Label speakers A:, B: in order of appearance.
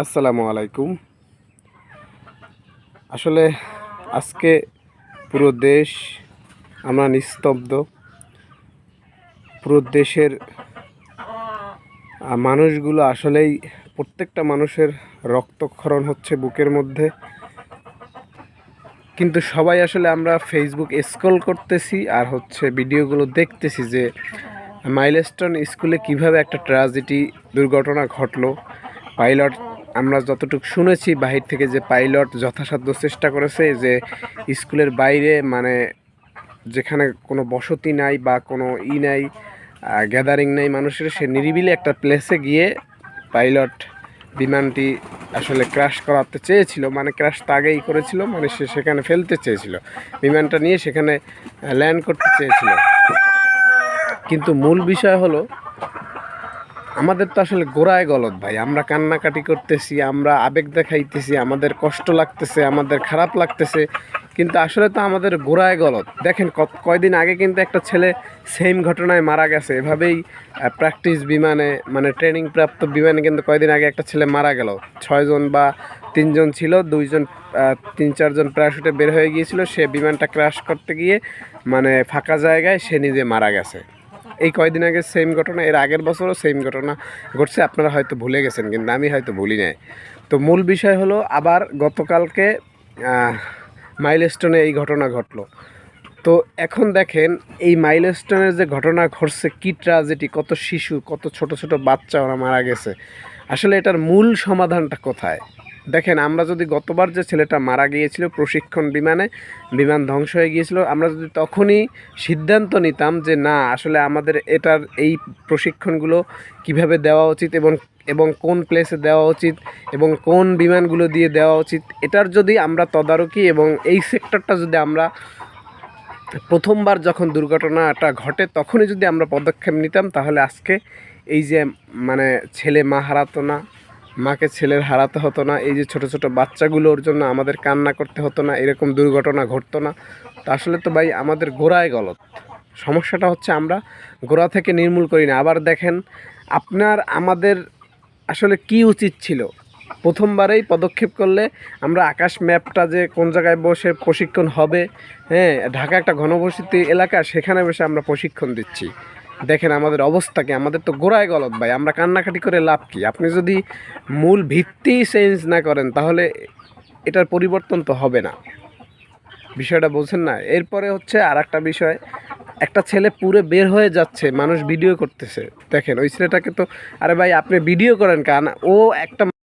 A: আসসালামু আলাইকুম। আসলে আজকে পুরো দেশ আমরা নিস্তব্ধ। পুরো দেশের মানুষগুলো আসলেই প্রত্যেকটা মানুষের রক্তক্ষরণ হচ্ছে বুকের মধ্যে। কিন্তু সবাই আসলে আমরা ফেসবুক স্ক্রল করতেছি আর ভিডিওগুলো দেখতেছি যে মাইলস্টোন স্কুলে কিভাবে একটা ট্র্যাজেডি দুর্ঘটনা ঘটলো। পাইলট আমরা যতটুকু শুনেছি বাহির থেকে যে পাইলট যথাসাধ্য চেষ্টা করেছে যে স্কুলের বাইরে যেখানে কোনো বসতি নাই বা কোনো নাই, গ্যাদারিং নাই মানুষের, সে নিরিবিলি একটা প্লেসে গিয়ে পাইলট বিমানটি আসলে ক্র্যাশ করাতে চেয়েছিল, ক্র্যাশ তো আগেই করেছিল, সে সেখানে ফেলতে চেয়েছিল, বিমানটা নিয়ে সেখানে ল্যান্ড করতে চেয়েছিল। কিন্তু মূল বিষয় হলো আমাদের তো আসলে গোড়ায় গলদ ভাই, আমরা কান্নাকাটি করতেছি, আমরা আবেগ দেখাইতেছি, আমাদের কষ্ট লাগতেছে, আমাদের খারাপ লাগতেছে, কিন্তু আসলে তো আমাদের গোড়ায় গলদ। দেখেন কয়দিন আগে কিন্তু একটা ছেলে সেম ঘটনায় মারা গেছে, এভাবেই প্র্যাকটিস বিমানে ট্রেনিং প্রাপ্ত বিমানে কিন্তু কয়দিন আগে একটা ছেলে মারা গেল। 6 জন বা 3 জন ছিল, 2 জন 3-4 জন প্যারাশুটে বের হয়ে গিয়েছিল, সে বিমানটা ক্র্যাশ করতে গিয়ে ফাঁকা জায়গায় সে নিজে মারা গেছে। এই কয়দিন আগে সেম ঘটনা, এর আগের বছরও সেম ঘটনা ঘটছে, আপনারা হয়তো ভুলে গেছেন কিন্তু আমি হয়তো ভুলি নাই। তো মূল বিষয় হলো আবার গতকালকে মাইলস্টোনে এই ঘটনা ঘটলো। তো এখন দেখেন এই মাইলস্টোনের যে ঘটনা ঘটছে, কী ট্র্যাজেডি, কত শিশু, কত ছোট ছোট বাচ্চা ওরা মারা গেছে। আসলে এটার মূল সমাধানটা কোথায়? দেখেন, আমরা যদি গতবার যে ছেলেটা মারা গিয়েছিল প্রশিক্ষণ বিমানে, বিমান ধ্বংস হয়ে গিয়েছিল, আমরা যদি তখনই সিদ্ধান্ত নিতাম যে না, আসলে আমাদের এটার এই প্রশিক্ষণগুলো কিভাবে দেওয়া উচিত এবং এবং কোন প্লেসে দেওয়া উচিত এবং কোন বিমানগুলো দিয়ে দেওয়া উচিত, এটার যদি আমরা তদারকি এবং এই সেক্টরটা যদি আমরা প্রথমবার যখন দুর্ঘটনাটা ঘটে তখনই যদি আমরা পদক্ষেপ নিতাম, তাহলে আজকে এই যে ছেলে মা হারাতো না, মাকে ছেলের হারাতে হতো না, এই যে ছোট ছোট বাচ্চাগুলোর জন্য আমাদের কান্না করতে হতো না, এরকম দুর্ঘটনা ঘটতো না। তা আসলে তো ভাই আমাদের গোড়ায় গলদ। সমস্যাটা হচ্ছে আমরা গোড়া থেকে নির্মূল করি না। আবার দেখেন, আমাদের আসলে কি উচিত ছিল, প্রথমবারেই পদক্ষেপ করলে আমরা আকাশ ম্যাপটা যে কোন জায়গায় বসে প্রশিক্ষণ হবে, হ্যাঁ, ঢাকা একটা ঘনবসতি এলাকা, সেখানে বসে আমরা প্রশিক্ষণ দিচ্ছি। দেখেন আমাদের অবস্থা কি, আমাদের তো গোড়ায় গলদ ভাই, আমরা কান্নাকাটি করে লাভ কি? আপনি যদি মূল ভিত্তি চেঞ্জ না করেন তাহলে এটার পরিবর্তন তো হবে না। বিষয়টা বলছেন না? এরপরে আর একটা বিষয়, একটা ছেলে পুরো বের হয়ে যাচ্ছে, মানুষ ভিডিও করতেছে। দেখেন ওই ছেলেটাকে তো, আরে ভাই আপনি ভিডিও করেন কেন? ও একটা